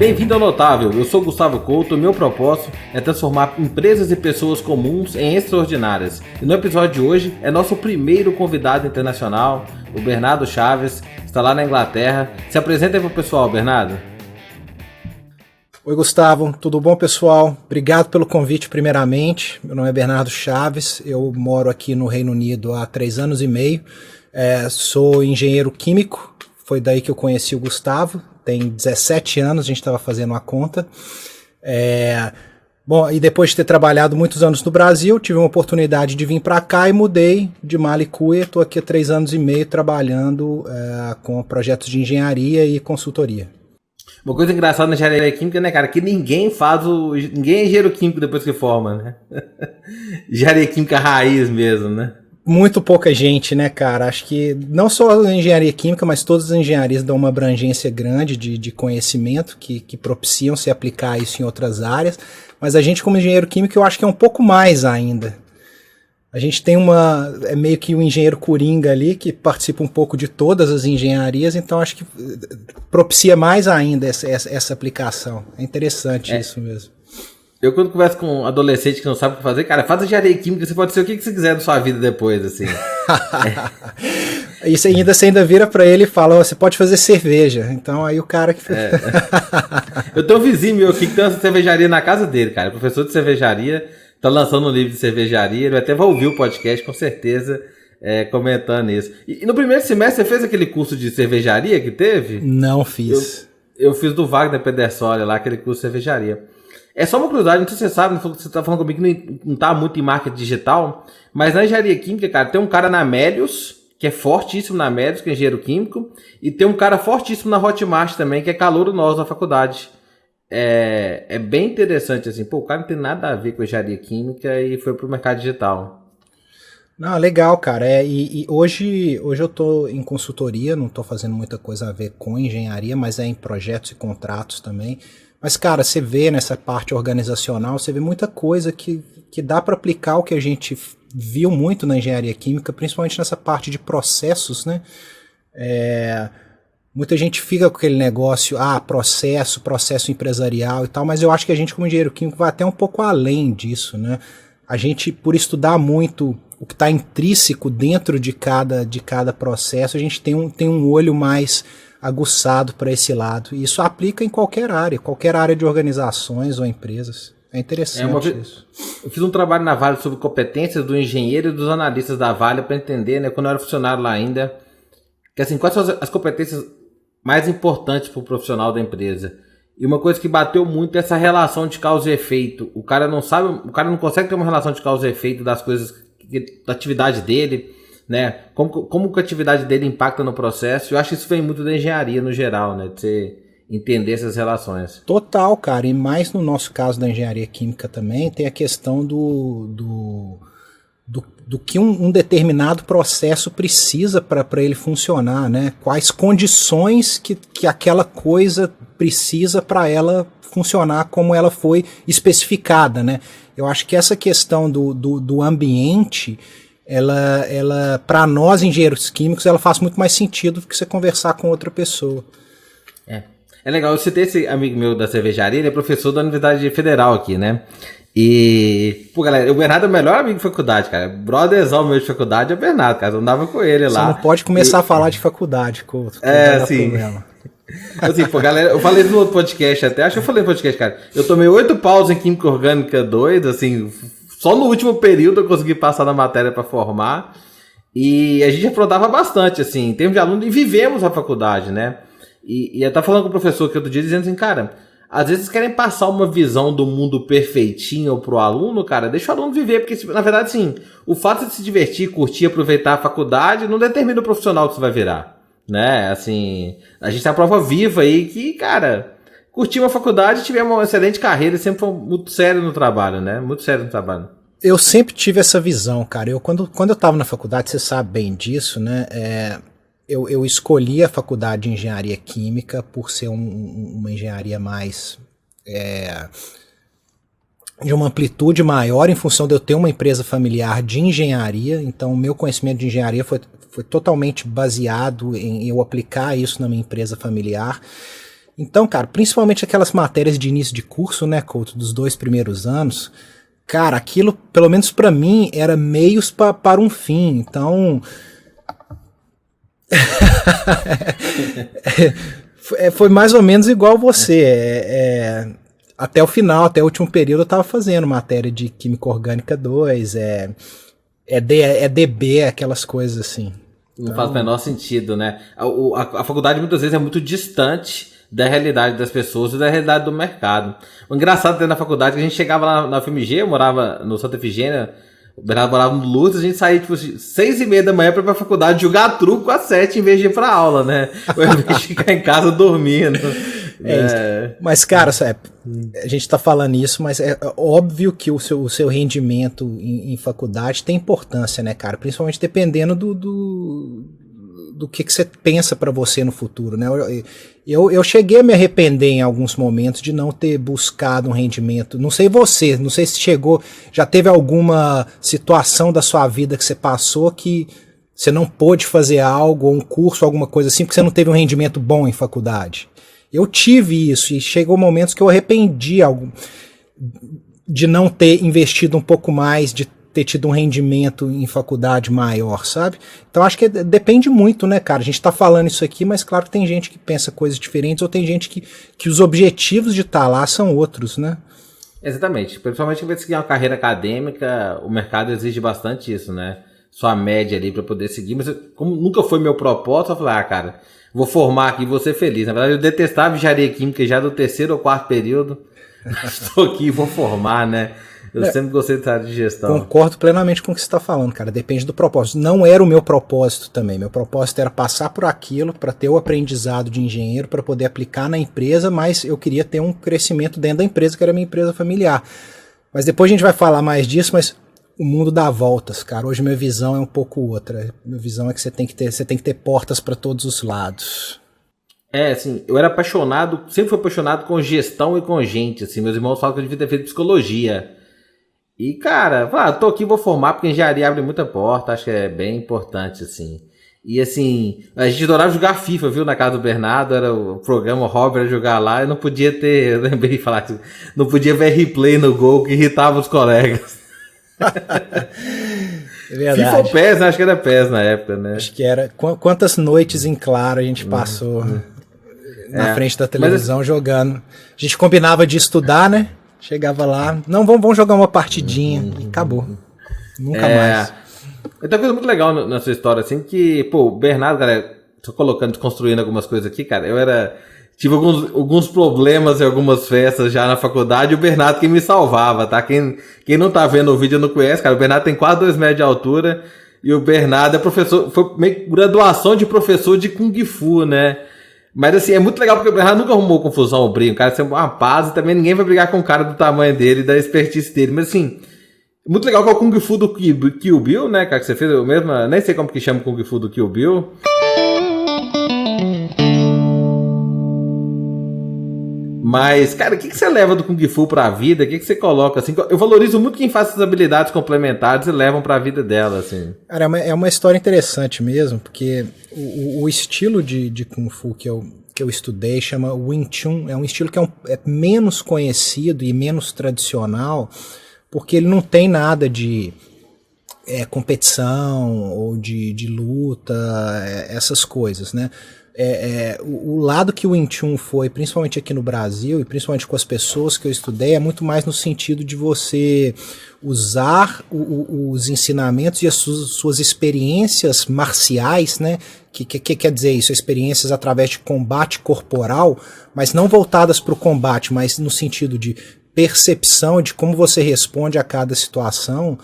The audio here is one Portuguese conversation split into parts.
Bem-vindo ao Notável, eu sou Gustavo Couto, meu propósito é transformar empresas e pessoas comuns em extraordinárias. E no episódio de hoje é nosso primeiro convidado internacional, o Bernardo Chaves, está lá na Inglaterra. Se apresenta aí para o pessoal, Bernardo. Oi Gustavo, tudo bom pessoal? Obrigado pelo convite primeiramente. Meu nome é Bernardo Chaves, eu moro aqui no Reino Unido há 3 anos e meio. Sou engenheiro químico, foi daí que eu conheci o Gustavo. Tem 17 anos, a gente estava fazendo uma conta. Bom, e depois de ter trabalhado muitos anos no Brasil, tive uma oportunidade de vir para cá e mudei de mala e cuia. Estou aqui há 3 anos e meio trabalhando com projetos de engenharia e consultoria. Uma coisa engraçada na engenharia química, né, cara, que ninguém é engenheiro químico depois que forma, né? Engenharia química raiz mesmo, né? Muito pouca gente, né, cara? Acho que não só a engenharia química, mas todas as engenharias dão uma abrangência grande de conhecimento que propiciam se aplicar isso em outras áreas. Mas a gente, como engenheiro químico, eu acho que é um pouco mais ainda. A gente tem é meio que um engenheiro coringa ali, que participa um pouco de todas as engenharias, então acho que propicia mais ainda essa aplicação. É interessante isso mesmo. Eu, quando converso com um adolescente que não sabe o que fazer, cara, faz engenharia química, você pode ser o que você quiser da sua vida depois, assim. Isso ainda, você ainda vira pra ele e fala, você pode fazer cerveja. Então aí o cara que... Eu tenho um vizinho meu aqui que tem uma cervejaria na casa dele, cara, professor de cervejaria, tá lançando um livro de cervejaria, ele até vai ouvir o podcast, com certeza, comentando isso. E no primeiro semestre, você fez aquele curso de cervejaria que teve? Não fiz. Eu fiz do Wagner Pedersoli lá, aquele curso de cervejaria. É só uma curiosidade, não sei se você sabe, você tá falando comigo que não tá muito em marketing digital, mas na engenharia química, cara, tem um cara na Melius, que é fortíssimo na Melius, que é engenheiro químico, e tem um cara fortíssimo na Hotmart também, que é calouro nosso da faculdade. É bem interessante, assim, o cara não tem nada a ver com engenharia química e foi pro mercado digital. Não, legal, cara. E hoje eu tô em consultoria, não tô fazendo muita coisa a ver com engenharia, mas em projetos e contratos também. Mas, cara, você vê nessa parte organizacional, você vê muita coisa que dá para aplicar o que a gente viu muito na engenharia química, principalmente nessa parte de processos, né? Muita gente fica com aquele negócio, processo empresarial e tal, mas eu acho que a gente, como engenheiro químico, vai até um pouco além disso, né? A gente, por estudar muito o que está intrínseco dentro de cada processo, a gente tem um olho mais aguçado para esse lado. E isso aplica em qualquer área de organizações ou empresas. É interessante isso. Eu fiz um trabalho na Vale sobre competências do engenheiro e dos analistas da Vale para entender, né, quando eu era funcionário lá ainda, que assim, quais são as competências mais importantes para o profissional da empresa. E uma coisa que bateu muito é essa relação de causa e efeito. O cara não consegue ter uma relação de causa e efeito das coisas, da atividade dele, né? Como que a atividade dele impacta no processo. Eu acho que isso vem muito da engenharia no geral, né? De você entender essas relações. Total, cara. E mais no nosso caso da engenharia química também, tem a questão do que um determinado processo precisa para ele funcionar, né? Quais condições que aquela coisa precisa para ela funcionar como ela foi especificada, né? Eu acho que essa questão do ambiente, ela para nós engenheiros químicos, ela faz muito mais sentido do que você conversar com outra pessoa. É legal, eu citei esse amigo meu da cervejaria, ele é professor da Universidade Federal aqui, né? E, galera, o Bernardo é o melhor amigo de faculdade, cara. Brotherzão meu de faculdade é o Bernardo, cara. Eu andava com ele lá. Você não pode começar a falar de faculdade, Couto. Sim. Assim, galera, eu falei no outro podcast até, acho que eu falei no podcast, cara. Eu tomei 8 paus em Química Orgânica 2, assim, só no último período eu consegui passar na matéria para formar. E a gente aprontava bastante, assim, em termos de aluno, e vivemos a faculdade, né? E eu tava falando com o professor aqui outro dia, dizendo assim, cara, às vezes querem passar uma visão do mundo perfeitinho pro aluno, cara, deixa o aluno viver, porque, na verdade, sim, o fato de se divertir, curtir, aproveitar a faculdade não determina o profissional que você vai virar, né? Assim, a gente tem a prova viva aí que, cara, curtir uma faculdade, tiver uma excelente carreira, sempre foi muito sério no trabalho, né? Muito sério no trabalho. Eu sempre tive essa visão, cara. Quando eu tava na faculdade, você sabe bem disso, né? Eu escolhi a faculdade de engenharia química por ser uma engenharia mais de uma amplitude maior em função de eu ter uma empresa familiar de engenharia. Então o meu conhecimento de engenharia foi totalmente baseado em eu aplicar isso na minha empresa familiar. Então, cara, principalmente aquelas matérias de início de curso, né, Couto, dos 2 primeiros anos, cara, aquilo, pelo menos pra mim, era meios para um fim. Então, foi mais ou menos igual você. Até o final, até o último período, eu tava fazendo matéria de Química Orgânica 2, DB, aquelas coisas assim. Não faz o menor sentido, né? A faculdade muitas vezes é muito distante da realidade das pessoas e da realidade do mercado. O engraçado dentro da faculdade é que a gente chegava lá na FMG, eu morava no Santa Efigênia, o Bernardo morava no Lourdes, a gente saía tipo 6h30 da manhã pra ir pra faculdade jogar truco às 7 em vez de ir pra aula, né? Ou em vez de ficar em casa dormindo. Mas, cara, a gente tá falando isso, mas é óbvio que o seu rendimento em faculdade tem importância, né, cara? Principalmente dependendo do que você pensa pra você no futuro, né? Eu cheguei a me arrepender em alguns momentos de não ter buscado um rendimento. Não sei você, não sei se já teve alguma situação da sua vida que você passou que você não pôde fazer algo, ou um curso, alguma coisa assim, porque você não teve um rendimento bom em faculdade. Eu tive isso e chegou momentos que eu arrependi de não ter investido um pouco mais, de ter tido um rendimento em faculdade maior, sabe? Então acho que depende muito, né, cara? A gente tá falando isso aqui, mas claro que tem gente que pensa coisas diferentes, ou tem gente que os objetivos de estar lá são outros, né? Exatamente. Principalmente se você seguir uma carreira acadêmica, o mercado exige bastante isso, né? Sua média ali pra poder seguir, mas como nunca foi meu propósito, eu falei, cara, vou formar aqui e vou ser feliz. Na verdade, eu detestava engenharia química já do 3º ou 4º período. Estou aqui e vou formar, né? Eu sempre gostei dessa área de gestão. Concordo plenamente com o que você está falando, cara. Depende do propósito. Não era o meu propósito também. Meu propósito era passar por aquilo para ter o aprendizado de engenheiro, para poder aplicar na empresa, mas eu queria ter um crescimento dentro da empresa, que era a minha empresa familiar. Mas depois a gente vai falar mais disso, mas o mundo dá voltas, cara. Hoje minha visão é um pouco outra. Minha visão é que você tem que ter portas para todos os lados. Assim, eu era apaixonado, sempre fui apaixonado com gestão e com gente, assim. Meus irmãos falam que eu devia ter feito psicologia. E, cara, tô aqui, vou formar, porque engenharia abre muita porta, acho que é bem importante, assim. E, assim, a gente adorava jogar FIFA, viu, na casa do Bernardo, era o programa, o hobby era jogar lá, e não podia ter, eu lembrei de falar assim, não podia ver replay no gol, que irritava os colegas. É verdade. FIFA ou PES, né? Acho que era PES na época, né? Acho que era. Quantas noites em claro a gente passou na frente da televisão jogando. A gente combinava de estudar, né? Chegava lá, não, vamos jogar uma partidinha e acabou. Nunca mais. Tem uma coisa muito legal na sua história, assim, que, pô, o Bernardo, cara, tô colocando, desconstruindo algumas coisas aqui, cara, tive alguns problemas em algumas festas já na faculdade, e o Bernardo que me salvava, tá? Quem não tá vendo o vídeo não conhece, cara, o Bernardo tem quase 2 metros de altura, e o Bernardo é professor, foi meio graduação de professor de Kung Fu, né? Mas assim, é muito legal porque o Bernardo nunca arrumou confusão ou briga. O cara é uma paz e também ninguém vai brigar com o cara do tamanho dele e da expertise dele. Mas assim, muito legal que é o Kung Fu do Kill Bill, né, cara? Que você fez eu mesmo, nem sei como que chama o Kung Fu do Kill Bill. Mas, cara, o que você leva do Kung Fu pra vida? O que você coloca, assim? Eu valorizo muito quem faz essas habilidades complementares e levam pra vida dela, assim. Cara, é uma história interessante mesmo, porque o estilo de Kung Fu que eu estudei chama Wing Chun. É um estilo que é menos conhecido e menos tradicional, porque ele não tem nada de competição ou de luta, essas coisas, né? O lado que o Wing Chun foi, principalmente aqui no Brasil e principalmente com as pessoas que eu estudei, é muito mais no sentido de você usar os ensinamentos e as suas experiências marciais, né? Que quer dizer isso? Experiências através de combate corporal, mas não voltadas para o combate, mas no sentido de percepção de como você responde a cada situação.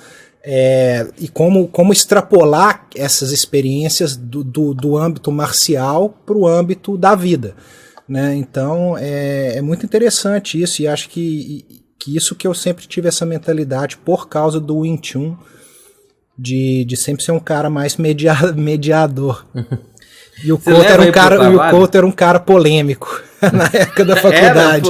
E como extrapolar essas experiências do âmbito marcial para o âmbito da vida, né? Então é muito interessante isso, e acho que isso que eu sempre tive essa mentalidade por causa do Wing Chun, de sempre ser um cara mais mediador. E o Couto era um cara polêmico na época da faculdade.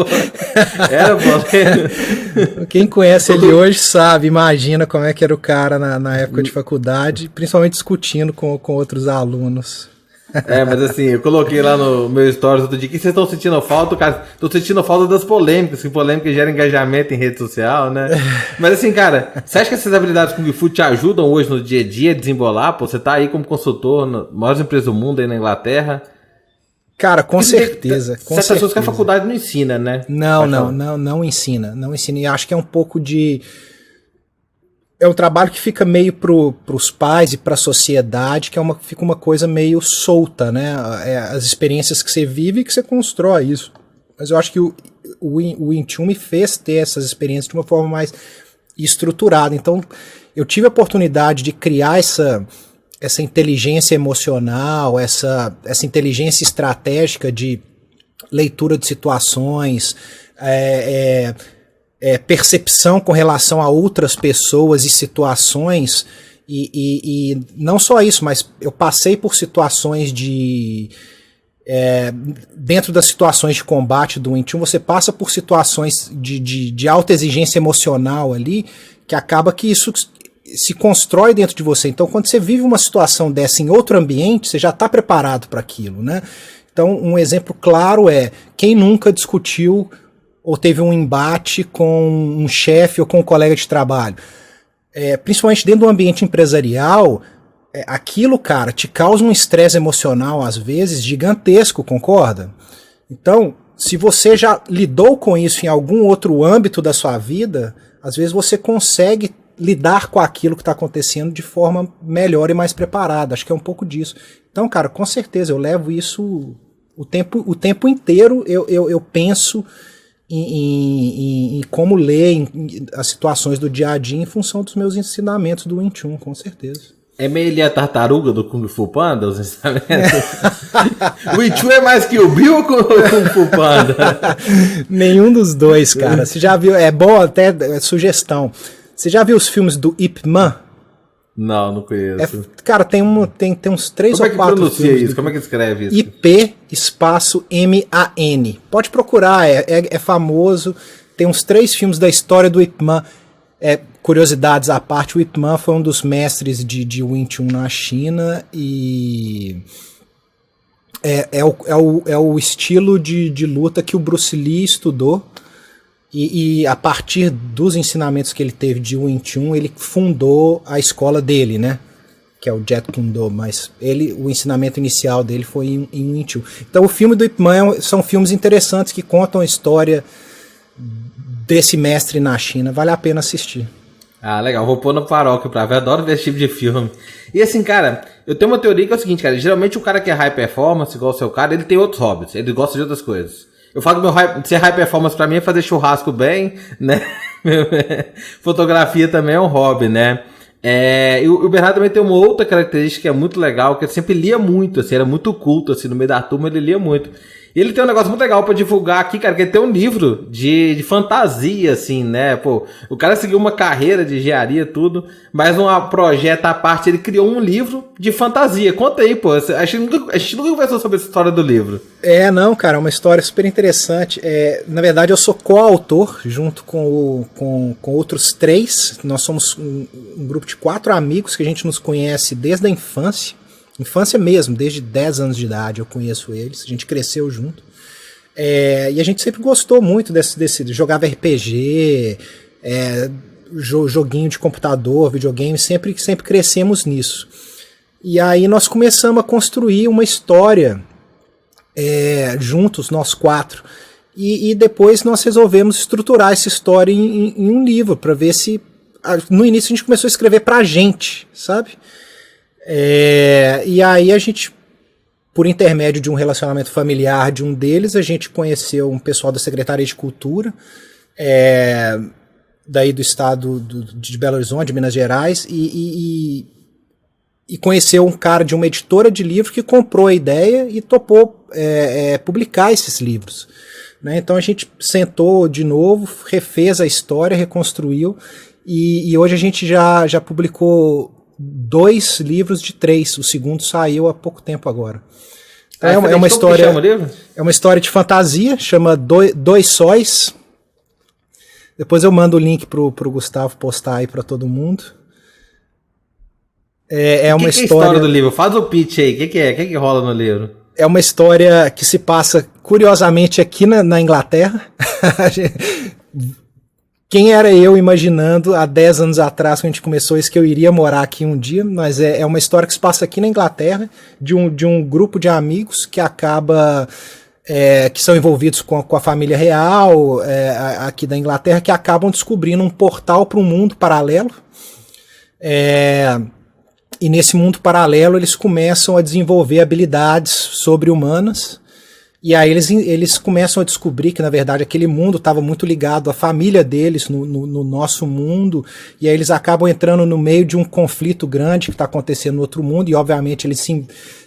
Era polêmico. Quem conhece ele hoje sabe, imagina como é que era o cara na época de faculdade, principalmente discutindo com outros alunos. Mas assim, eu coloquei lá no meu stories outro dia que vocês estão sentindo falta, cara. Tô sentindo falta das polêmicas, que polêmica gera engajamento em rede social, né? Mas assim, cara, você acha que essas habilidades Kung Fu te ajudam hoje no dia a dia a desembolar? Pô, você tá aí como consultor na maior empresa do mundo aí na Inglaterra. Cara, com certeza. Certas pessoas que a faculdade não ensina, né? Não ensina. Não ensina. E acho que é um pouco de... É um trabalho que fica meio pros pais e pra sociedade, que fica uma coisa meio solta, né? As experiências que você vive e que você constrói isso. Mas eu acho que o Wing Chun me fez ter essas experiências de uma forma mais estruturada. Então, eu tive a oportunidade de criar essa inteligência emocional, essa inteligência estratégica de leitura de situações, percepção com relação a outras pessoas e situações, e não só isso, mas eu passei por situações dentro das situações de combate do Wing Chun, você passa por situações de alta exigência emocional ali, que acaba que isso se constrói dentro de você. Então, quando você vive uma situação dessa em outro ambiente, você já está preparado para aquilo, né? Então, um exemplo claro é quem nunca discutiu ou teve um embate com um chefe ou com um colega de trabalho. Principalmente dentro do ambiente empresarial, aquilo, cara, te causa um estresse emocional, às vezes, gigantesco, concorda? Então, se você já lidou com isso em algum outro âmbito da sua vida, às vezes você consegue lidar com aquilo que está acontecendo de forma melhor e mais preparada. Acho que é um pouco disso. Então, cara, com certeza, eu levo isso o tempo inteiro, eu penso em como ler as situações do dia a dia em função dos meus ensinamentos do Wing Chun, com certeza. É meio ali a tartaruga do Kung Fu Panda, os ensinamentos? O Wing Chun é mais que o Bill ou o Kung Fu Panda? Nenhum dos dois, cara. Você já viu, é bom até, sugestão. Você já viu os filmes do Ip Man? Não conheço. Cara, tem uns 3 ou 4 filmes. Como é que pronuncia isso? Como é que escreve isso? IP espaço M-A-N. Pode procurar, é famoso. Tem uns 3 filmes da história do Ip Man. Curiosidades à parte, o Ip Man foi um dos mestres de Wing Chun na China e é o estilo de luta que o Bruce Lee estudou. E a partir dos ensinamentos que ele teve de Wing Chun, ele fundou a escola dele, né? Que é o Jeet Kune Do, mas o ensinamento inicial dele foi em Wing Chun. Então o filme do Ip Man são filmes interessantes que contam a história desse mestre na China. Vale a pena assistir. Ah, legal. Vou pôr no paróquio pra ver. Adoro ver esse tipo de filme. E assim, cara, eu tenho uma teoria que é o seguinte, cara. Geralmente o cara que é high performance, igual o seu cara, ele tem outros hobbies. Ele gosta de outras coisas. Eu falo que ser high performance pra mim é fazer churrasco bem, né? Fotografia também é um hobby, né? E o Bernardo também tem uma outra característica que é muito legal, que ele sempre lia muito, assim, era muito culto, assim, no meio da turma ele lia muito. E ele tem um negócio muito legal pra divulgar aqui, cara, que ele tem um livro de fantasia, assim, né? Pô, o cara seguiu uma carreira de engenharia, tudo, mas um projeto à parte, ele criou um livro de fantasia. Conta aí, pô, a gente nunca conversou sobre essa história do livro. Não, cara, é uma história super interessante. Na verdade, eu sou coautor, junto com outros 3. Nós somos um grupo de 4 amigos que a gente nos conhece desde a infância. Infância mesmo, desde 10 anos de idade eu conheço eles, a gente cresceu junto. E a gente sempre gostou muito desse jogava RPG, joguinho de computador, videogame, sempre crescemos nisso. E aí nós começamos a construir uma história juntos, nós 4. E depois nós resolvemos estruturar essa história em um livro, para ver se... No início a gente começou a escrever pra gente, sabe? E aí a gente, por intermédio de um relacionamento familiar de um deles, a gente conheceu um pessoal da Secretaria de Cultura, daí do estado de Belo Horizonte, de Minas Gerais, e conheceu um cara de uma editora de livros que comprou a ideia e topou publicar esses livros. Né? Então a gente sentou de novo, refez a história, reconstruiu, e hoje a gente já publicou 2 livros de 3. O segundo saiu há pouco tempo agora. É uma história. É uma história de fantasia, chama Dois Sóis. Depois eu mando o link pro Gustavo postar aí para todo mundo. É uma que é a história do livro? Faz o pitch aí, o que é? O que rola no livro? É uma história que se passa, curiosamente, aqui na Inglaterra. Quem era eu imaginando há 10 anos atrás, quando a gente começou isso, que eu iria morar aqui um dia, mas é uma história que se passa aqui na Inglaterra, de um grupo de amigos que acaba... que são envolvidos com a família real aqui da Inglaterra, que acabam descobrindo um portal para um mundo paralelo. E nesse mundo paralelo eles começam a desenvolver habilidades sobre-humanas, e aí eles começam a descobrir que, na verdade, aquele mundo estava muito ligado à família deles no nosso mundo, e aí eles acabam entrando no meio de um conflito grande que está acontecendo no outro mundo, e obviamente eles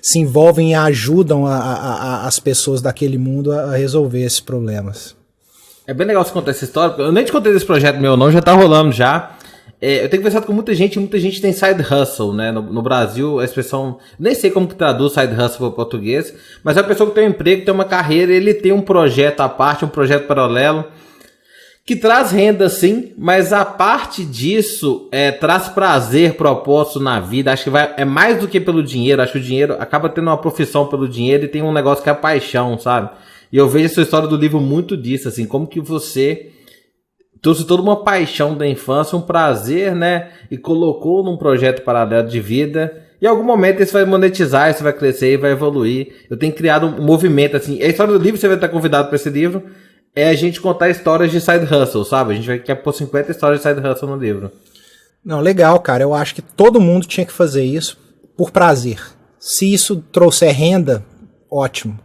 se envolvem e ajudam as pessoas daquele mundo a resolver esses problemas. É bem legal você contar essa história, porque eu nem te contei desse projeto meu não, já tá rolando já. Eu tenho conversado com muita gente tem side hustle, né? No Brasil, a expressão... Nem sei como que traduz side hustle para o português, mas é uma pessoa que tem um emprego, tem uma carreira, ele tem um projeto à parte, um projeto paralelo, que traz renda sim, mas a parte disso traz prazer, propósito na vida. Acho que é mais do que pelo dinheiro. Acho que o dinheiro acaba tendo uma profissão pelo dinheiro e tem um negócio que é a paixão, sabe? E eu vejo essa história do livro muito disso, assim, como que você... trouxe toda uma paixão da infância, um prazer, né? E colocou num projeto paralelo de vida. E em algum momento isso vai monetizar, isso vai crescer e vai evoluir. Eu tenho criado um movimento, assim. A história do livro, você vai estar convidado para esse livro, é a gente contar histórias de side hustle, sabe? A gente vai querer pôr 50 histórias de side hustle no livro. Não, legal, cara. Eu acho que todo mundo tinha que fazer isso por prazer. Se isso trouxer renda, ótimo.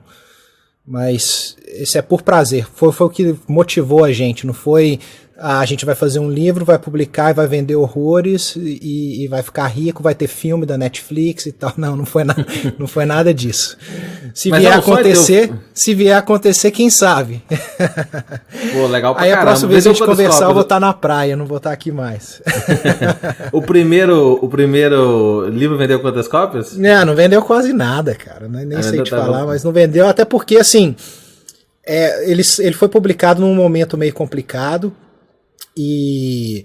Mas isso é por prazer. Foi o que motivou a gente, não foi... a gente vai fazer um livro, vai publicar e vai vender horrores e vai ficar rico, vai ter filme da Netflix e tal. Não foi nada disso. Se vier acontecer, quem sabe? Pô, legal pra aí caramba. A próxima vez a gente conversar, eu vou estar na praia, não vou estar aqui mais. O primeiro livro vendeu quantas cópias? Não vendeu quase nada, cara. Nem sei te falar, mas não vendeu, até porque, assim, ele foi publicado num momento meio complicado, e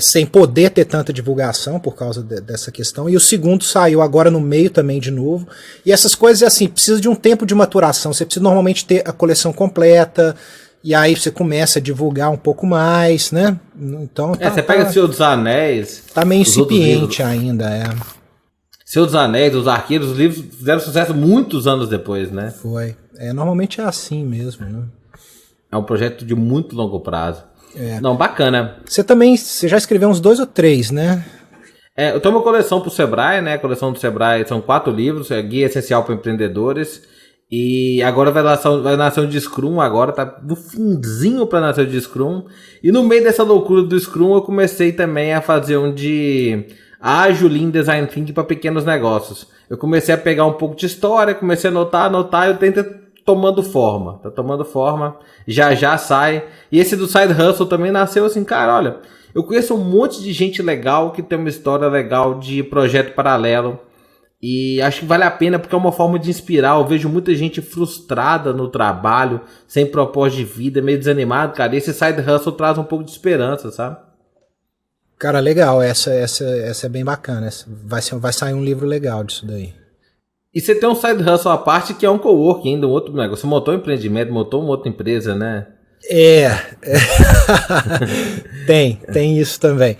sem poder ter tanta divulgação por causa dessa questão, e o segundo saiu agora no meio também de novo, e essas coisas assim, precisa de um tempo de maturação, você precisa normalmente ter a coleção completa, e aí você começa a divulgar um pouco mais, né? Então você pega Senhor dos Anéis, tá meio incipiente ainda, Senhor dos Anéis, os Arqueiros, os livros fizeram sucesso muitos anos depois, né? Foi, normalmente é assim mesmo, né? É um projeto de muito longo prazo. Não, bacana. Você já escreveu uns 2 ou 3, né? Eu tenho uma coleção pro Sebrae, né? A coleção do Sebrae são 4 livros, Guia Essencial para Empreendedores. E agora vai nascer um de Scrum, agora tá no finzinho para nascer o de Scrum. E no meio dessa loucura do Scrum, eu comecei também a fazer um de Ágil Lean Design Thinking para pequenos negócios. Eu comecei a pegar um pouco de história, comecei a anotar, eu tento tomando forma, tá tomando forma, já sai. E esse do Side Hustle também nasceu assim, cara, olha, eu conheço um monte de gente legal que tem uma história legal de projeto paralelo, e acho que vale a pena porque é uma forma de inspirar. Eu vejo muita gente frustrada no trabalho, sem propósito de vida, meio desanimado, cara, e esse Side Hustle traz um pouco de esperança, sabe? Cara, legal, essa é bem bacana, vai sair um livro legal disso daí. E você tem um side hustle à parte que é um coworking ainda, um outro negócio. Você montou um empreendimento, montou uma outra empresa, né? Tem isso também.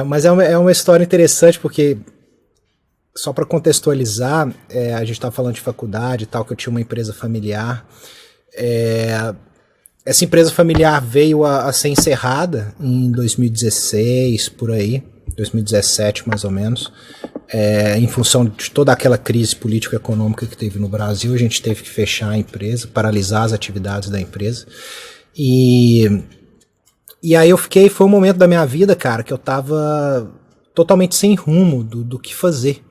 Mas é uma história interessante porque, só para contextualizar, a gente estava falando de faculdade e tal, que eu tinha uma empresa familiar. Essa empresa familiar veio a ser encerrada em 2016, por aí, 2017 mais ou menos. Em função de toda aquela crise político-econômica que teve no Brasil, a gente teve que fechar a empresa, paralisar as atividades da empresa. E aí foi um momento da minha vida, cara, que eu tava totalmente sem rumo do que fazer,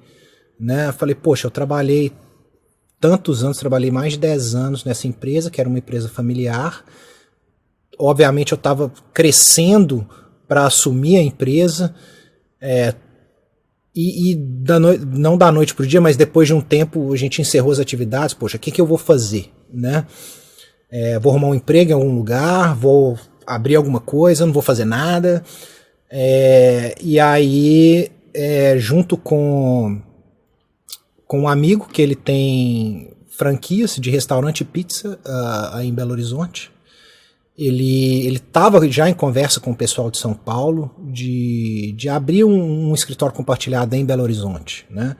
né? Eu falei, poxa, eu trabalhei tantos anos, trabalhei mais de 10 anos nessa empresa, que era uma empresa familiar. Obviamente eu estava crescendo para assumir a empresa, não da noite pro dia, mas depois de um tempo a gente encerrou as atividades. Poxa, o que eu vou fazer, né? Vou arrumar um emprego em algum lugar, vou abrir alguma coisa, não vou fazer nada. E aí junto com um amigo que ele tem franquias de restaurante e pizza aí em Belo Horizonte. Ele estava já em conversa com o pessoal de São Paulo de abrir um escritório compartilhado em Belo Horizonte, né?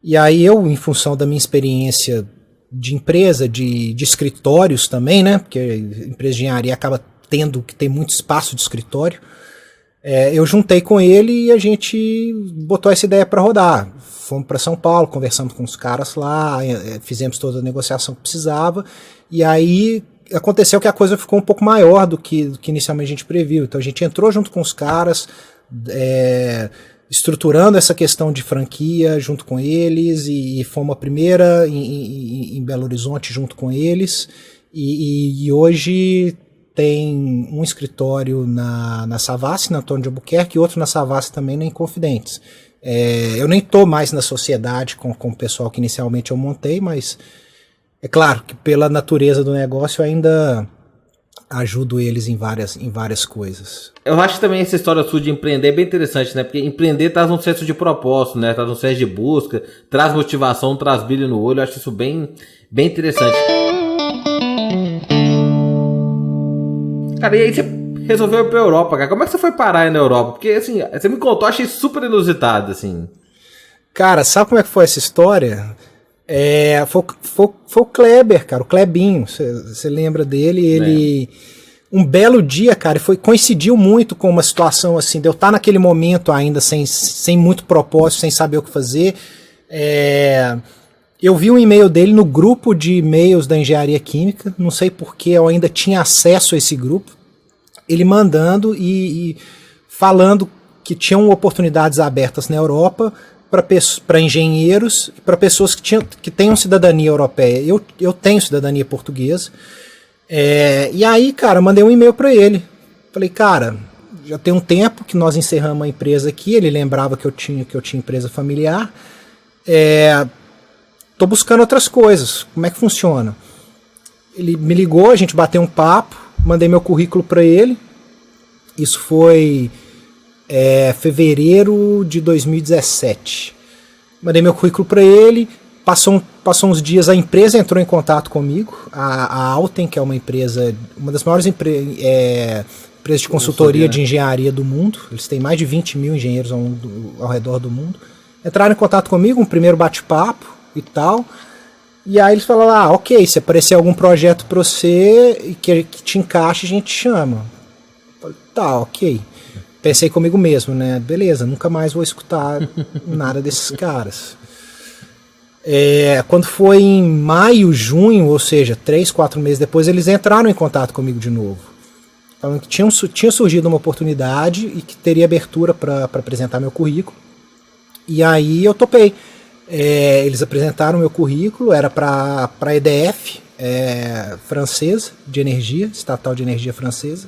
E aí eu, em função da minha experiência de empresa, de escritórios também, né? Porque a empresa de engenharia acaba tendo que ter muito espaço de escritório. Eu juntei com ele e a gente botou essa ideia para rodar. Fomos para São Paulo, conversamos com os caras lá, fizemos toda a negociação que precisava, e aí aconteceu que a coisa ficou um pouco maior do que inicialmente a gente previu. Então a gente entrou junto com os caras, estruturando essa questão de franquia junto com eles, e fomos a primeira em Belo Horizonte junto com eles, e hoje tem um escritório na Savassi, na Antônio de Albuquerque, e outro na Savassi também, na Inconfidentes. Eu nem estou mais na sociedade com o pessoal que inicialmente eu montei, mas é claro que pela natureza do negócio eu ainda ajudo eles em várias coisas. Eu acho que também essa história sua de empreender é bem interessante, né? Porque empreender traz um senso de propósito, né? Traz um senso de busca, traz motivação, traz brilho no olho. Eu acho isso bem interessante. Cara, e aí você resolveu ir pra Europa, cara. Como é que você foi parar aí na Europa? Porque, assim, você me contou, achei super inusitado, assim. Cara, sabe como é que foi essa história? Foi o Kleber, cara, o Klebinho. Você lembra dele? Ele... Um belo dia, cara, coincidiu muito com uma situação assim, de eu estar naquele momento ainda sem muito propósito, sem saber o que fazer. Eu vi um e-mail dele no grupo de e-mails da Engenharia Química, não sei porque eu ainda tinha acesso a esse grupo, ele mandando e falando que tinham oportunidades abertas na Europa para engenheiros, para pessoas que tenham cidadania europeia. Eu tenho cidadania portuguesa. E aí, cara, mandei um e-mail para ele. Falei, cara, já tem um tempo que nós encerramos a empresa aqui. Ele lembrava que eu tinha empresa familiar. Tô buscando outras coisas. Como é que funciona? Ele me ligou, a gente bateu um papo, mandei meu currículo para ele. Isso foi fevereiro de 2017. Mandei meu currículo para ele. Passou uns dias, a empresa entrou em contato comigo. A Alten, que é uma das maiores empresas de consultoria de engenharia do mundo. Eles têm mais de 20 mil engenheiros ao redor do mundo. Entraram em contato comigo, um primeiro bate-papo e tal. E aí eles falaram, ok, se aparecer algum projeto para você que te encaixe, a gente chama. Eu falei, tá, ok. Pensei comigo mesmo, né? Beleza, nunca mais vou escutar nada desses caras. Quando foi em maio, junho, ou seja, 3, 4 meses depois, eles entraram em contato comigo de novo. Falando que tinha surgido uma oportunidade e que teria abertura para apresentar meu currículo. E aí eu topei. Eles apresentaram meu currículo, era para a EDF, francesa, de energia, estatal de energia francesa.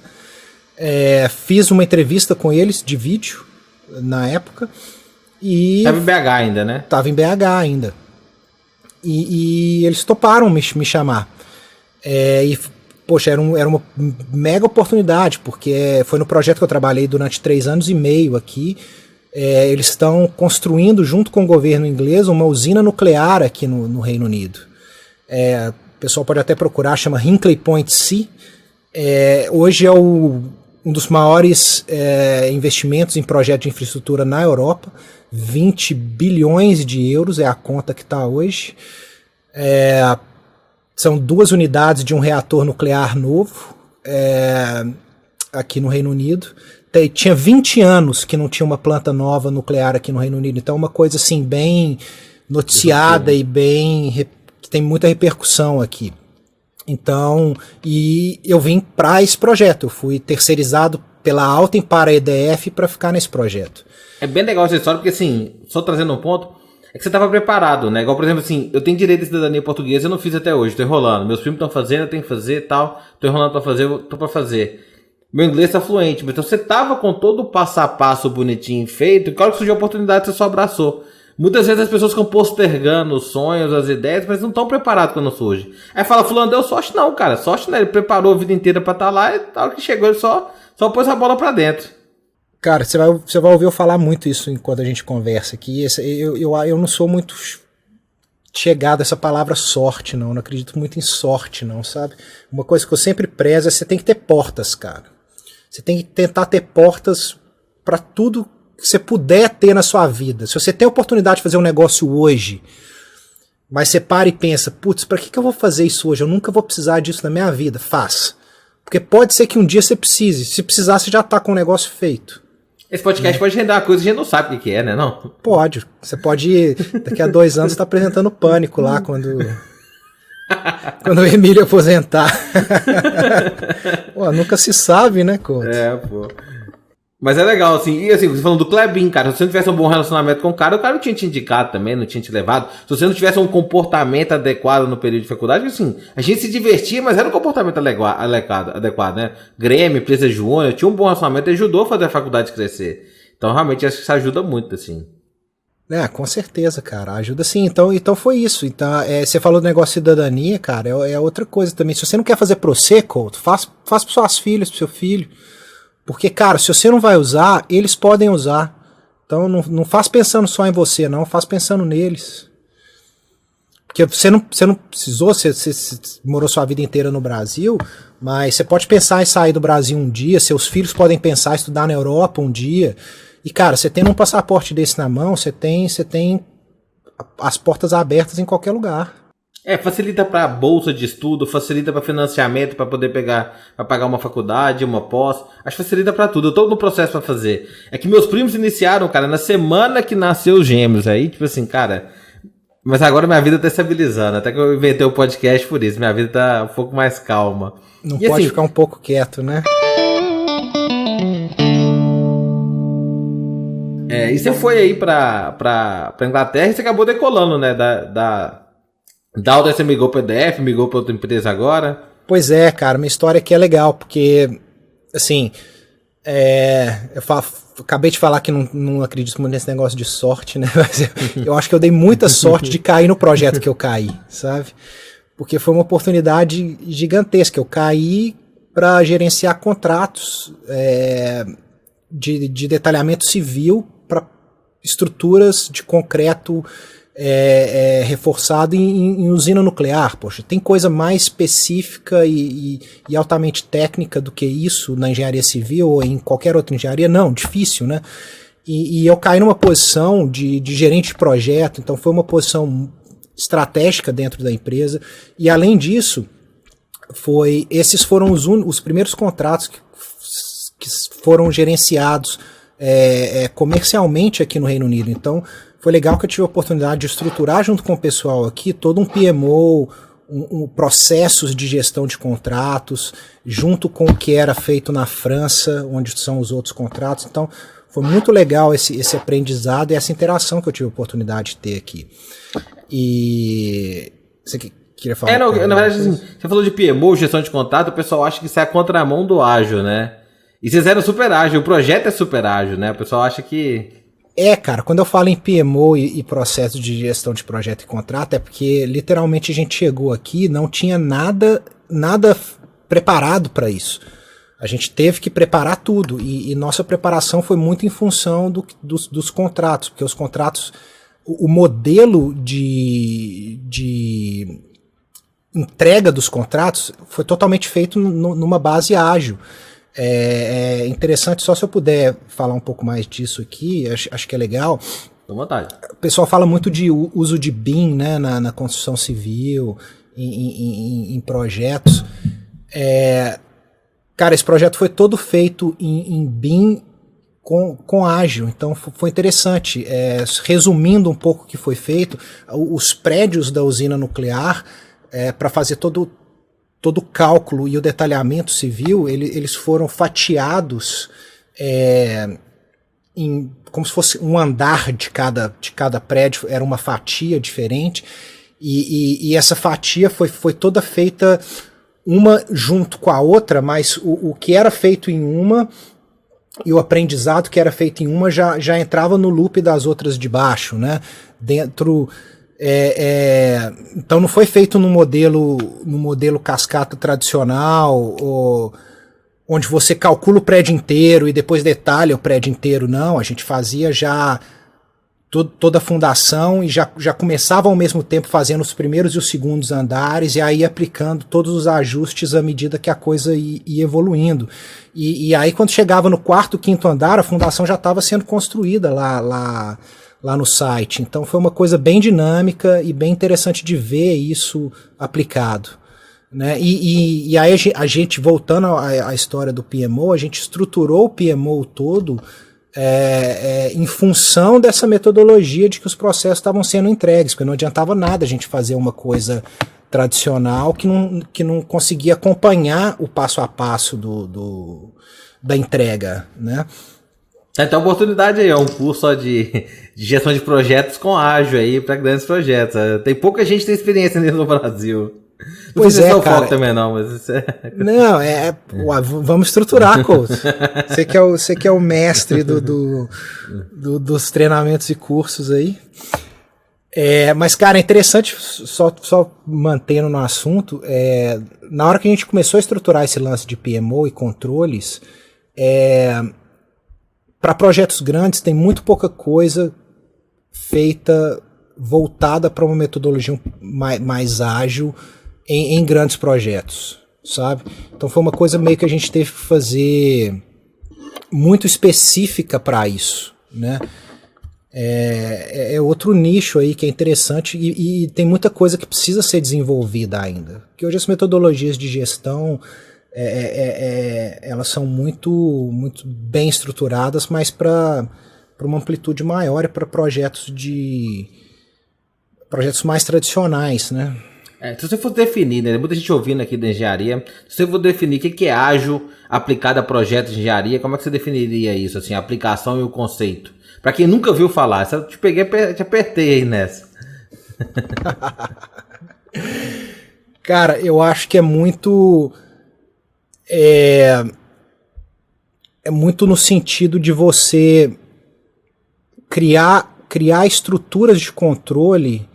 Fiz uma entrevista com eles de vídeo na época. Estava em BH ainda, né? Estava em BH ainda. E eles toparam me chamar. Poxa, era uma mega oportunidade, porque foi no projeto que eu trabalhei durante 3 anos e meio aqui. Eles estão construindo, junto com o governo inglês, uma usina nuclear aqui no Reino Unido. O pessoal pode até procurar, chama Hinkley Point C. Hoje é um dos maiores investimentos em projeto de infraestrutura na Europa. 20 bilhões de euros é a conta que está hoje. São 2 unidades de um reator nuclear novo aqui no Reino Unido. Tinha 20 anos que não tinha uma planta nova nuclear aqui no Reino Unido. Então é uma coisa assim bem noticiada e que tem muita repercussão aqui. Então, e eu vim para esse projeto. Eu fui terceirizado pela Alten para a EDF para ficar nesse projeto. É bem legal essa história, porque assim, só trazendo um ponto, é que você estava preparado, né? Igual, por exemplo, assim, eu tenho direito à cidadania portuguesa, eu não fiz até hoje, tô enrolando. Meus primos estão fazendo, eu tenho que fazer e tal. Tô enrolando para fazer, eu tô para fazer. Meu inglês tá fluente, então você tava com todo o passo a passo bonitinho feito, e claro que surgiu a oportunidade, você só abraçou. Muitas vezes as pessoas ficam postergando os sonhos, as ideias, mas não estão preparados quando surge. Aí fala, fulano, deu sorte não, cara. Sorte não, ele preparou a vida inteira pra estar lá e tal, que chegou, ele só pôs a bola pra dentro. Cara, você vai ouvir eu falar muito isso enquanto a gente conversa aqui. Eu não sou muito chegado a essa palavra sorte, não. Não acredito muito em sorte, não, sabe? Uma coisa que eu sempre prezo é você tem que ter portas, cara. Você tem que tentar ter portas para tudo que você puder ter na sua vida. Se você tem a oportunidade de fazer um negócio hoje, mas você para e pensa, putz, pra que eu vou fazer isso hoje? Eu nunca vou precisar disso na minha vida. Faça. Porque pode ser que um dia você precise. Se precisar, você já tá com o negócio feito. Esse podcast pode render uma coisa que a gente não sabe o que é, né? Não? Pode. Você pode ir, daqui a 2 anos, você tá apresentando Pânico lá, quando o Emílio aposentar. Pô, nunca se sabe, né, Couto? Pô. Mas é legal, assim, e assim, você falando do Klebin, cara, se você não tivesse um bom relacionamento com o cara não tinha te indicado também, não tinha te levado. Se você não tivesse um comportamento adequado no período de faculdade, assim, a gente se divertia, mas era um comportamento adequado, né? Grêmio, empresa júnior, tinha um bom relacionamento e ajudou a fazer a faculdade crescer. Então, realmente, acho que isso ajuda muito, assim. Com certeza, cara, ajuda sim. Então foi isso. Então, você falou do negócio de cidadania, cara, é outra coisa também. Se você não quer fazer Couto, faz para suas filhas, pro seu filho. Porque, cara, se você não vai usar, eles podem usar. Então não faz pensando só em você, não. Faz pensando neles. Porque você não precisou, você morou sua vida inteira no Brasil, mas você pode pensar em sair do Brasil um dia, seus filhos podem pensar em estudar na Europa um dia. E, cara, você tendo um passaporte desse na mão, você tem as portas abertas em qualquer lugar. Facilita para bolsa de estudo, facilita para financiamento, para poder pagar uma faculdade, uma pós. Acho que facilita para tudo. Eu tô no processo para fazer. É que meus primos iniciaram, cara, na semana que nasceu os gêmeos. Aí, tipo assim, cara. Mas agora minha vida tá estabilizando. Até que eu inventei o podcast por isso. Minha vida tá um pouco mais calma. Não e pode assim, ficar um pouco quieto, né? E você foi aí pra Inglaterra e você acabou decolando, né? Da Alda você migrou para EDF, migrou para outra empresa agora? Pois é, cara, minha história aqui é legal, porque, assim, acabei de falar que não acredito muito nesse negócio de sorte, né? Mas eu acho que eu dei muita sorte de cair no projeto que eu caí, sabe? Porque foi uma oportunidade gigantesca. Eu caí para gerenciar contratos de detalhamento civil para estruturas de concreto reforçado em usina nuclear. Poxa, tem coisa mais específica e altamente técnica do que isso na engenharia civil ou em qualquer outra engenharia? Não, difícil, né? E eu caí numa posição de gerente de projeto, então foi uma posição estratégica dentro da empresa, e além disso, esses foram os primeiros contratos que foram gerenciados comercialmente aqui no Reino Unido. Então, foi legal que eu tive a oportunidade de estruturar junto com o pessoal aqui todo um PMO, processos de gestão de contratos, junto com o que era feito na França, onde são os outros contratos. Então, foi muito legal esse aprendizado e essa interação que eu tive a oportunidade de ter aqui. E você queria falar? Na verdade, assim, você falou de PMO, gestão de contrato, o pessoal acha que isso é a contramão do ágil, né? E vocês eram super ágil, o projeto é super ágil, né? O pessoal acha que... Cara, quando eu falo em PMO e processo de gestão de projeto e contrato, é porque literalmente a gente chegou aqui, não tinha nada preparado para isso. A gente teve que preparar tudo, e nossa preparação foi muito em função dos contratos, porque os contratos, o modelo de entrega dos contratos foi totalmente feito numa base ágil. É interessante, só se eu puder falar um pouco mais disso aqui, acho que é legal. À vontade. O pessoal fala muito de uso de BIM, né, na construção civil, em projetos. Cara, esse projeto foi todo feito em BIM com ágil, então foi interessante. Resumindo um pouco o que foi feito, os prédios da usina nuclear, para fazer todo o cálculo e o detalhamento civil, eles foram fatiados como se fosse um andar de cada prédio, era uma fatia diferente, e essa fatia foi toda feita uma junto com a outra, mas o que era feito em uma e o aprendizado que era feito em uma já entrava no loop das outras de baixo, né? Então não foi feito no modelo cascata tradicional, onde você calcula o prédio inteiro e depois detalha o prédio inteiro. Não, a gente fazia já toda a fundação e já começava ao mesmo tempo fazendo os primeiros e os segundos andares e aí aplicando todos os ajustes à medida que a coisa ia evoluindo. E aí quando chegava no quarto, quinto andar, a fundação já estava sendo construída lá no site. Então foi uma coisa bem dinâmica e bem interessante de ver isso aplicado. Né? E aí a gente, voltando à história do PMO, a gente estruturou o PMO todo em função dessa metodologia de que os processos estavam sendo entregues, porque não adiantava nada a gente fazer uma coisa tradicional que não conseguia acompanhar o passo a passo da entrega, né? Então, oportunidade aí, é um curso só de gestão de projetos com ágil aí para grandes projetos. Tem pouca gente que tem experiência nisso no Brasil. Não pois é, o cara. foco também não, mas isso é... Não, vamos estruturar, Couto. Você que é o mestre dos treinamentos e cursos aí. Mas, cara, é interessante, só mantendo no assunto, na hora que a gente começou a estruturar esse lance de PMO e controles, para projetos grandes tem muito pouca coisa feita voltada para uma metodologia mais ágil em grandes projetos, sabe? Então foi uma coisa meio que a gente teve que fazer muito específica para isso, né? É outro nicho aí que é interessante e tem muita coisa que precisa ser desenvolvida ainda. Porque hoje as metodologias de gestão elas são muito bem estruturadas, mas para uma amplitude maior e para projetos mais tradicionais, né? Se você for definir, né, muita gente ouvindo aqui da engenharia, se você for definir o que é ágil aplicado a projetos de engenharia, como é que você definiria isso, assim, a aplicação e o conceito? Para quem nunca ouviu falar, eu te peguei, te apertei aí nessa. Cara, eu acho que é muito no sentido de você criar estruturas de controle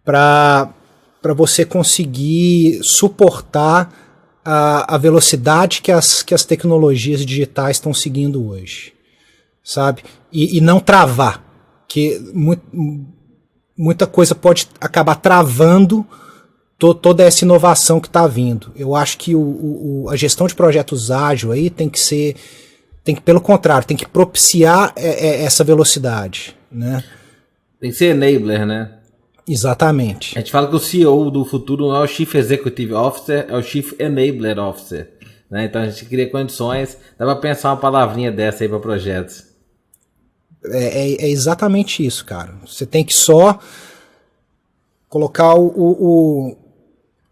para você conseguir suportar a velocidade que as tecnologias digitais estão seguindo hoje, sabe? E não travar, que muita coisa pode acabar travando toda essa inovação que está vindo. Eu acho que a gestão de projetos ágil aí tem que, pelo contrário, tem que propiciar essa velocidade, né? Tem que ser enabler, né? Exatamente. A gente fala que o CEO do futuro não é o Chief Executive Officer, é o Chief Enabler Officer, né? Então a gente cria condições, dá para pensar uma palavrinha dessa aí para projetos. É exatamente isso, cara. Você tem que só colocar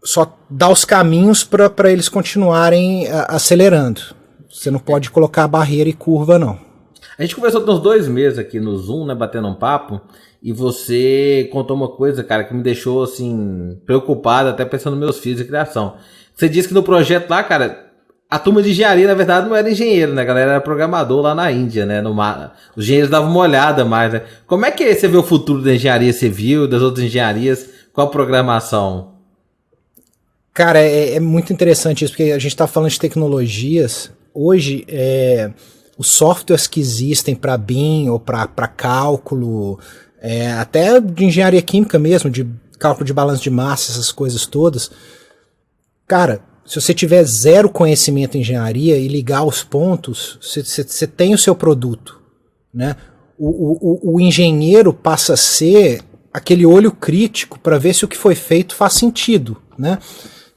só dar os caminhos para eles continuarem acelerando. Você não pode colocar barreira e curva, não. A gente conversou tem uns 2 meses aqui no Zoom, né, batendo um papo, e você contou uma coisa, cara, que me deixou, assim, preocupado, até pensando nos meus filhos de criação. Você disse que no projeto lá, cara, a turma de engenharia, na verdade, não era engenheiro, né, a galera era programador lá na Índia, né, os engenheiros davam uma olhada mais, né. Como é que você vê o futuro da engenharia civil, das outras engenharias, com a programação? Cara, é muito interessante isso, porque a gente está falando de tecnologias. Hoje, os softwares que existem para BIM ou para cálculo, até de engenharia química mesmo, de cálculo de balanço de massa, essas coisas todas, cara, se você tiver zero conhecimento em engenharia e ligar os pontos, você tem o seu produto, né? O engenheiro passa a ser aquele olho crítico para ver se o que foi feito faz sentido, né?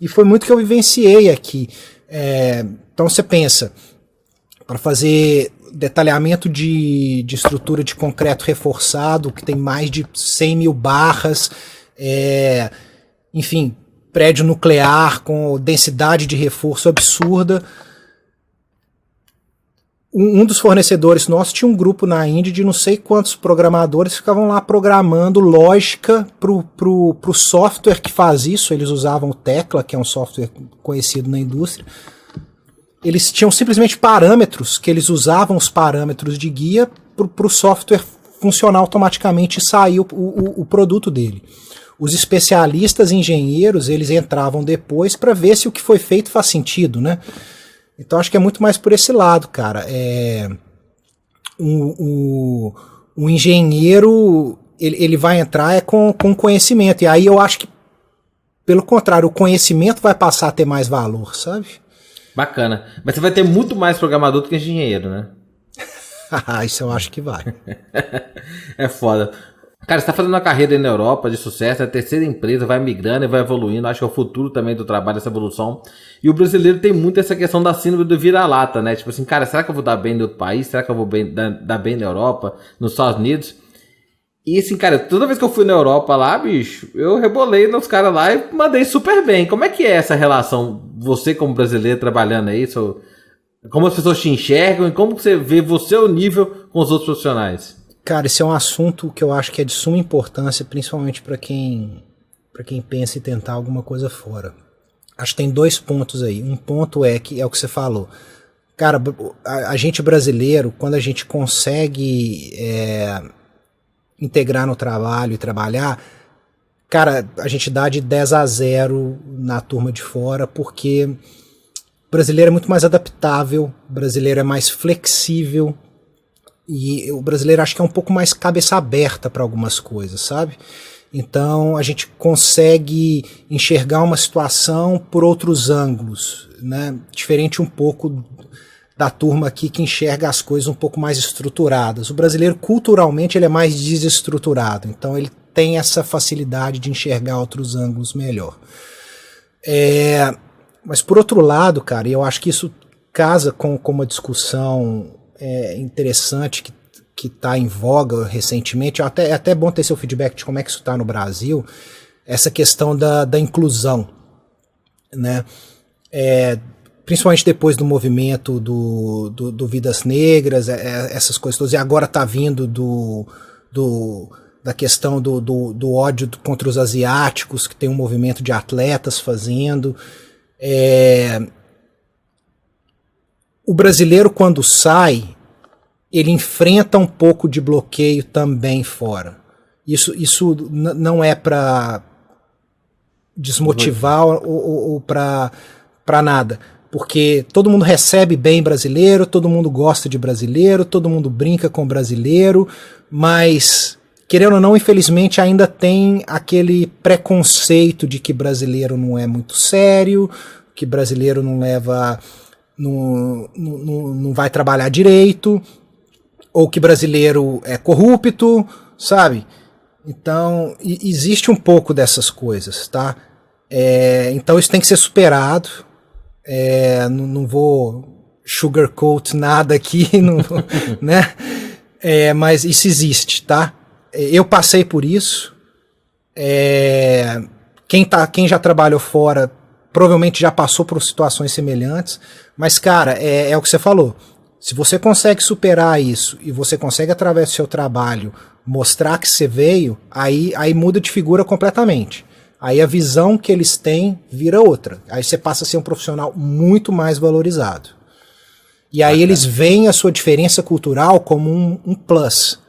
E foi muito que eu vivenciei aqui. Então você pensa, para fazer detalhamento de estrutura de concreto reforçado, que tem mais de 100 mil barras, enfim, prédio nuclear com densidade de reforço absurda. Um dos fornecedores nossos tinha um grupo na Índia de não sei quantos programadores que ficavam lá programando lógica pro software que faz isso. Eles usavam o Tekla, que é um software conhecido na indústria. Eles tinham simplesmente parâmetros, que eles usavam os parâmetros de guia para o software funcionar automaticamente e sair o produto dele. Os especialistas engenheiros, eles entravam depois para ver se o que foi feito faz sentido, né? Então acho que é muito mais por esse lado, cara. O engenheiro, ele vai entrar com conhecimento. E aí eu acho que, pelo contrário, o conhecimento vai passar a ter mais valor, sabe? Bacana. Mas você vai ter muito mais programador do que engenheiro, né? Isso eu acho que vai. É foda. Cara, você tá fazendo uma carreira aí na Europa de sucesso, é a terceira empresa, vai migrando e vai evoluindo. Acho que é o futuro também do trabalho, essa evolução. E o brasileiro tem muito essa questão da síndrome do vira-lata, né? Tipo assim, cara, será que eu vou dar bem no outro país? Será que eu vou dar bem na Europa, nos Estados Unidos? E assim, cara, toda vez que eu fui na Europa lá, bicho, eu rebolei nos caras lá e mandei super bem. Como é que é essa relação, você como brasileiro trabalhando aí? Como as pessoas te enxergam e como você vê você o nível com os outros profissionais? Cara, esse é um assunto que eu acho que é de suma importância, principalmente para quem pensa em tentar alguma coisa fora. Acho que tem 2 pontos aí. Um ponto é o que você falou. Cara, a gente brasileiro, quando a gente consegue integrar no trabalho e trabalhar, cara, a gente dá de 10-0 na turma de fora, porque o brasileiro é muito mais adaptável, o brasileiro é mais flexível, e o brasileiro acho que é um pouco mais cabeça aberta para algumas coisas, sabe? Então a gente consegue enxergar uma situação por outros ângulos, né? Diferente um pouco da turma aqui que enxerga as coisas um pouco mais estruturadas. O brasileiro culturalmente ele é mais desestruturado, então ele tem essa facilidade de enxergar outros ângulos melhor. Mas por outro lado, cara, e eu acho que isso casa com uma discussão interessante que está em voga recentemente. É até bom ter seu feedback de como é que isso está no Brasil, essa questão da inclusão, né? Principalmente depois do movimento do Vidas Negras, essas coisas todas, e agora está vindo da questão do ódio contra os asiáticos, que tem um movimento de atletas fazendo. O brasileiro, quando sai, ele enfrenta um pouco de bloqueio também fora. Isso não é para desmotivar ou para nada. Porque todo mundo recebe bem brasileiro, todo mundo gosta de brasileiro, todo mundo brinca com brasileiro, mas, querendo ou não, infelizmente ainda tem aquele preconceito de que brasileiro não é muito sério, que brasileiro não leva... Não vai trabalhar direito, ou que brasileiro é corrupto, sabe? Então, existe um pouco dessas coisas, tá? Então isso tem que ser superado. Não vou sugarcoat nada aqui, né? Mas isso existe, tá? Eu passei por isso. Quem já trabalhou fora provavelmente já passou por situações semelhantes, mas, cara, é o que você falou. Se você consegue superar isso e você consegue, através do seu trabalho, mostrar que você veio, aí muda de figura completamente. Aí a visão que eles têm vira outra. Aí você passa a ser um profissional muito mais valorizado. E aí eles veem a sua diferença cultural como um plus,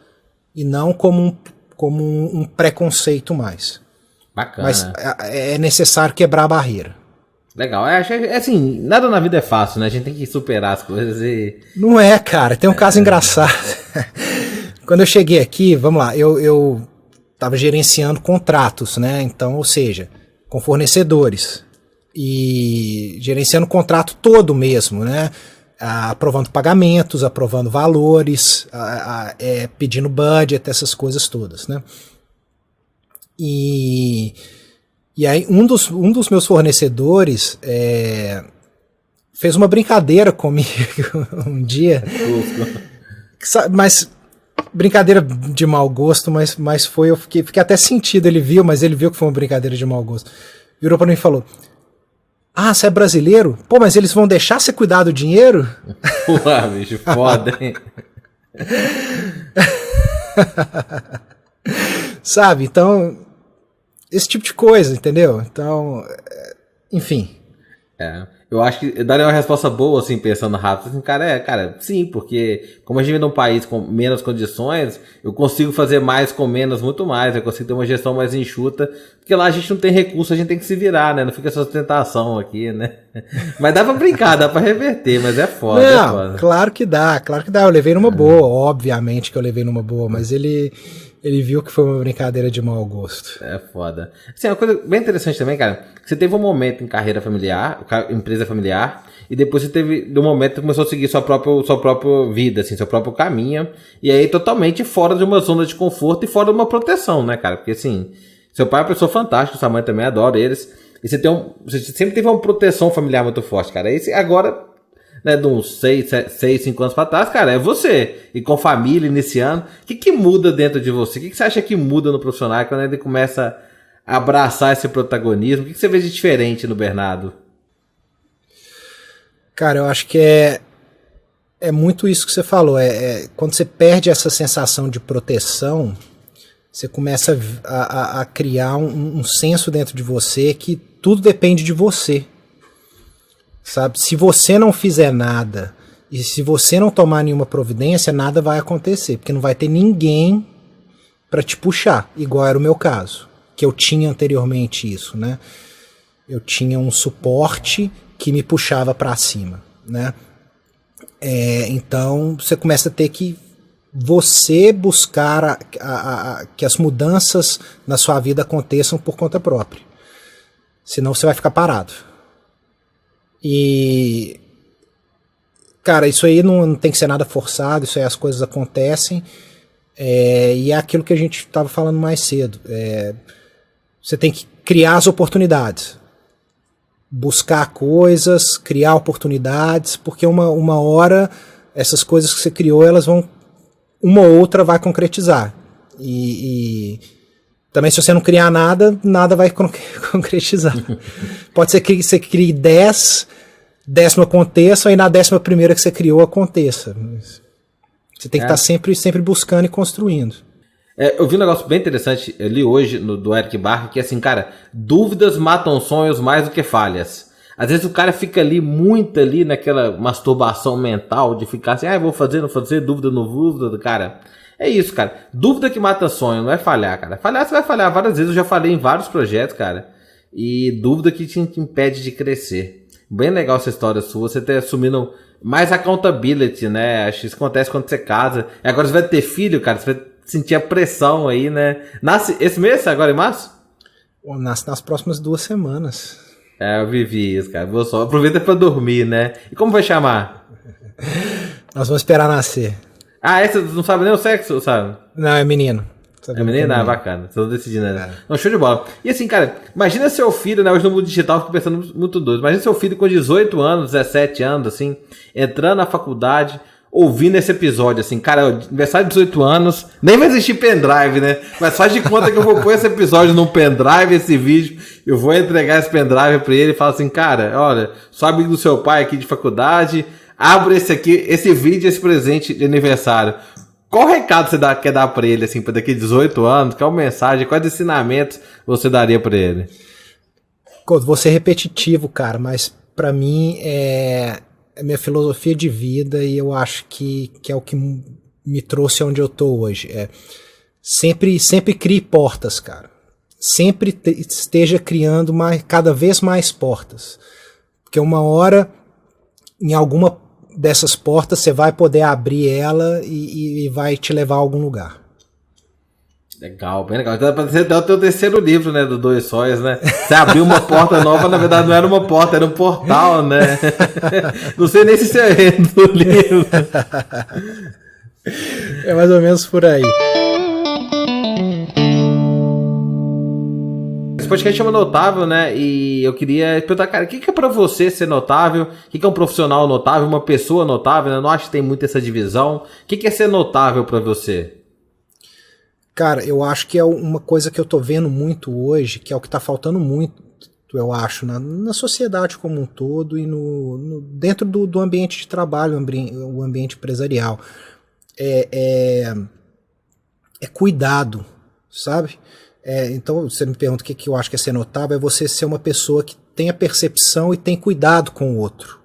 e não como um preconceito mais. Bacana. Mas é necessário quebrar a barreira. Legal. Assim, nada na vida é fácil, né? A gente tem que superar as coisas e... Não é, cara. Tem um caso engraçado. Quando eu cheguei aqui, vamos lá, eu tava gerenciando contratos, né? Então, ou seja, com fornecedores. E gerenciando o contrato todo mesmo, né? Aprovando pagamentos, aprovando valores, pedindo budget, essas coisas todas, né? E aí um dos meus fornecedores fez uma brincadeira comigo um dia, mas brincadeira de mau gosto, mas foi, eu fiquei até sentido, ele viu que foi uma brincadeira de mau gosto. Virou pra mim e falou: "Ah, você é brasileiro? Pô, mas eles vão deixar você cuidar do dinheiro?" Porra, bicho, foda, hein? Sabe, então... esse tipo de coisa, entendeu? Então, enfim. Eu acho que daria uma resposta boa, assim, pensando rápido. Assim, cara, sim, porque como a gente vive num país com menos condições, eu consigo fazer mais com menos, muito mais. Eu consigo ter uma gestão mais enxuta, porque lá a gente não tem recurso, a gente tem que se virar, né? Não fica essa sustentação aqui, né? Mas dá pra brincar, dá pra reverter, mas é foda, Não, é foda. claro que dá. Eu levei numa boa, obviamente que eu levei numa boa, mas ele viu que foi uma brincadeira de mau gosto. É foda. Assim, uma coisa bem interessante também, cara, você teve um momento em carreira familiar, empresa familiar, e depois você teve um momento que começou a seguir sua própria vida, assim, seu próprio caminho, e aí totalmente fora de uma zona de conforto e fora de uma proteção, né, cara? Porque assim, seu pai é uma pessoa fantástica, sua mãe também adora eles, e você sempre teve uma proteção familiar muito forte, cara. Esse agora, né, de uns 5 anos pra trás, cara, é você. E com família, iniciando. O que muda dentro de você? O que você acha que muda no profissional quando ele começa a abraçar esse protagonismo? O que você vê de diferente no Bernardo? Cara, eu acho que é muito isso que você falou. Quando você perde essa sensação de proteção, você começa a criar um senso dentro de você que tudo depende de você. Sabe? Se você não fizer nada e se você não tomar nenhuma providência, nada vai acontecer, porque não vai ter ninguém para te puxar, igual era o meu caso, que eu tinha anteriormente isso, né? Eu tinha um suporte que me puxava para cima, né? Então você começa a ter que você buscar que as mudanças na sua vida aconteçam por conta própria, senão você vai ficar parado. E, cara, isso aí não tem que ser nada forçado, isso aí as coisas acontecem, e é aquilo que a gente estava falando mais cedo. Você tem que criar as oportunidades, buscar coisas, criar oportunidades, porque uma hora essas coisas que você criou, uma ou outra vai concretizar. E também se você não criar nada, nada vai concretizar. Pode ser que você crie 10, 10ª aconteça, e na 11ª que você criou aconteça. Você tem que estar sempre buscando e construindo. Eu vi um negócio bem interessante, eu li hoje do Eric Barker, que é assim, cara, dúvidas matam sonhos mais do que falhas. Às vezes o cara fica muito ali naquela masturbação mental de ficar assim, vou fazer, não fazer, dúvida, não dúvida, cara. É isso, cara. Dúvida que mata sonho, não é falhar, cara. Falhar, você vai falhar várias vezes. Eu já falei em vários projetos, cara. E dúvida que te impede de crescer. Bem legal essa história sua. Você tá assumindo mais accountability, né? Acho que isso acontece quando você casa. E agora você vai ter filho, cara. Você vai sentir a pressão aí, né? Nasce esse mês, agora em março? Nasce nas próximas 2 semanas. Eu vivi isso, cara. Vou só aproveita pra dormir, né? E como vai chamar? Nós vamos esperar nascer. Você não sabe nem o sexo, sabe? Não, é menino. É menino? Bacana. Vocês não decidindo, né? Não, show de bola. E assim, cara, imagina seu filho, né? Hoje no mundo digital eu fico pensando muito doido. Imagina seu filho com 18 anos, 17 anos, assim, entrando na faculdade, ouvindo esse episódio, assim, cara, aniversário de 18 anos, nem vai existir pendrive, né? Mas faz de conta que eu vou pôr esse episódio num pendrive, esse vídeo, eu vou entregar esse pendrive pra ele e falo assim, cara, olha, sou amigo do seu pai aqui de faculdade, abre esse vídeo, esse presente de aniversário. Qual recado você quer dar pra ele, assim, pra daqui a 18 anos? Qual mensagem, quais ensinamentos você daria pra ele? Vou ser repetitivo, cara, mas pra mim é minha filosofia de vida e eu acho que é o que me trouxe onde eu tô hoje. Sempre crie portas, cara. Sempre esteja criando cada vez mais portas. Porque uma hora, em alguma dessas portas, você vai poder abrir ela e vai te levar a algum lugar. Legal, bem legal. Dá pra ser o teu terceiro livro, né, do Dois Sóis, né? Você abriu uma porta nova, na verdade não era uma porta, era um portal, né? Não sei nem se você é do livro. É mais ou menos por aí. Esse podcast chama Notável, né? E eu queria perguntar, cara, o que é pra você ser notável? O que é um profissional notável, uma pessoa notável? Eu não acho que tem muito essa divisão. O que é ser notável pra você? Cara, eu acho que é uma coisa que eu tô vendo muito hoje, que é o que tá faltando muito, eu acho, na sociedade como um todo e dentro do ambiente de trabalho, o ambiente empresarial. É cuidado, sabe? Então, você me pergunta o que eu acho que é ser notável, é você ser uma pessoa que tem a percepção e tem cuidado com o outro.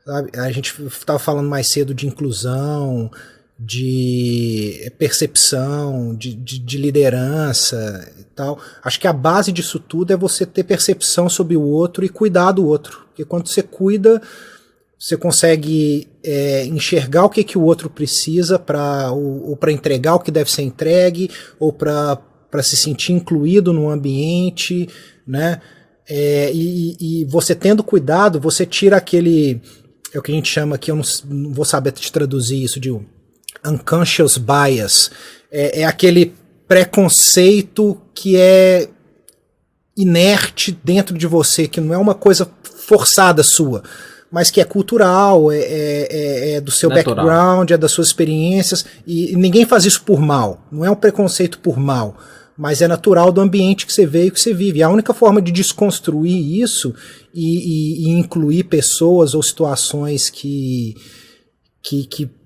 Sabe? A gente estava falando mais cedo de inclusão, de percepção, de liderança e tal. Acho que a base disso tudo é você ter percepção sobre o outro e cuidar do outro. Porque quando você cuida, você consegue enxergar o que o outro precisa ou para entregar o que deve ser entregue, ou para se sentir incluído no ambiente, né? E você tendo cuidado, você tira aquele... É o que a gente chama aqui, eu não vou saber te traduzir isso, de unconscious bias. É aquele preconceito que é inerte dentro de você, que não é uma coisa forçada sua, mas que é cultural, é do seu natural. Background, é das suas experiências, e ninguém faz isso por mal, não é um preconceito por mal, mas é natural do ambiente que você veio e que você vive. E a única forma de desconstruir isso e incluir pessoas ou situações que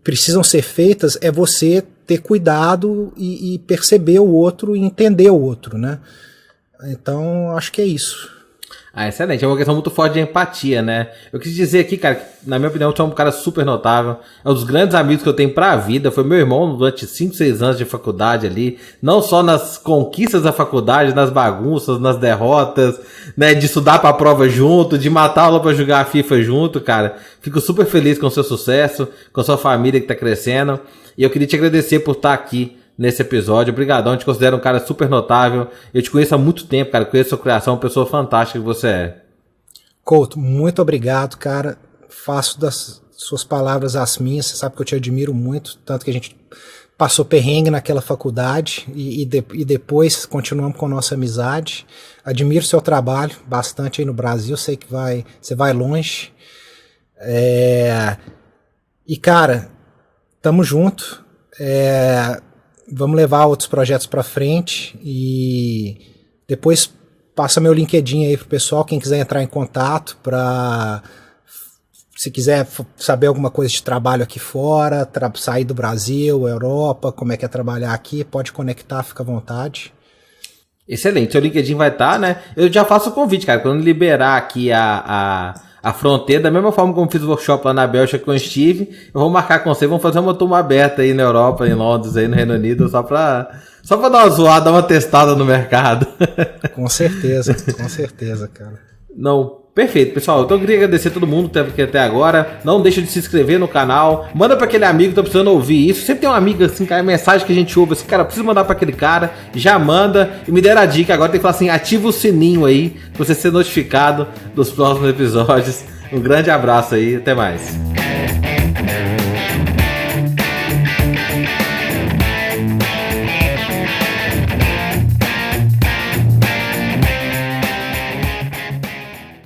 precisam ser feitas é você ter cuidado e perceber o outro e entender o outro, né? Então, acho que é isso. Excelente. É uma questão muito forte de empatia, né? Eu quis dizer aqui, cara, que, na minha opinião, você é um cara super notável. É um dos grandes amigos que eu tenho pra vida. Foi meu irmão durante 5, 6 anos de faculdade ali. Não só nas conquistas da faculdade, nas bagunças, nas derrotas, né? De estudar pra prova junto, de matar aula pra jogar a FIFA junto, cara. Fico super feliz com o seu sucesso, com a sua família que tá crescendo. E eu queria te agradecer por estar aqui nesse episódio. Obrigadão, te considero um cara super notável. Eu te conheço há muito tempo, cara. Conheço a sua criação, uma pessoa fantástica que você é. Couto, muito obrigado, cara. Faço das suas palavras as minhas. Você sabe que eu te admiro muito, tanto que a gente passou perrengue naquela faculdade e depois continuamos com a nossa amizade. Admiro seu trabalho bastante aí no Brasil. Sei que você vai longe. E, cara, tamo junto. Vamos levar outros projetos para frente e depois passa meu LinkedIn aí pro pessoal, quem quiser entrar em contato se quiser saber alguma coisa de trabalho aqui fora, sair do Brasil, Europa, como é que é trabalhar aqui, pode conectar, fica à vontade. Excelente, seu LinkedIn vai estar, né? Eu já faço o convite, cara, quando liberar aqui a fronteira, da mesma forma como fiz o workshop lá na Bélgica com o Steve, eu vou marcar com você, vamos fazer uma turma aberta aí na Europa, em Londres, aí no Reino Unido, só pra dar uma zoada, dar uma testada no mercado. Com certeza, cara. Não, perfeito, pessoal. Então eu queria agradecer a todo mundo que esteve aqui até agora. Não deixa de se inscrever no canal. Manda pra aquele amigo que tá precisando ouvir isso. Sempre tem um amigo assim, cara, mensagem que a gente ouve assim, cara, precisa mandar pra aquele cara. Já manda. E me deram a dica agora, tem que falar assim, ativa o sininho aí, pra você ser notificado dos próximos episódios. Um grande abraço aí, até mais.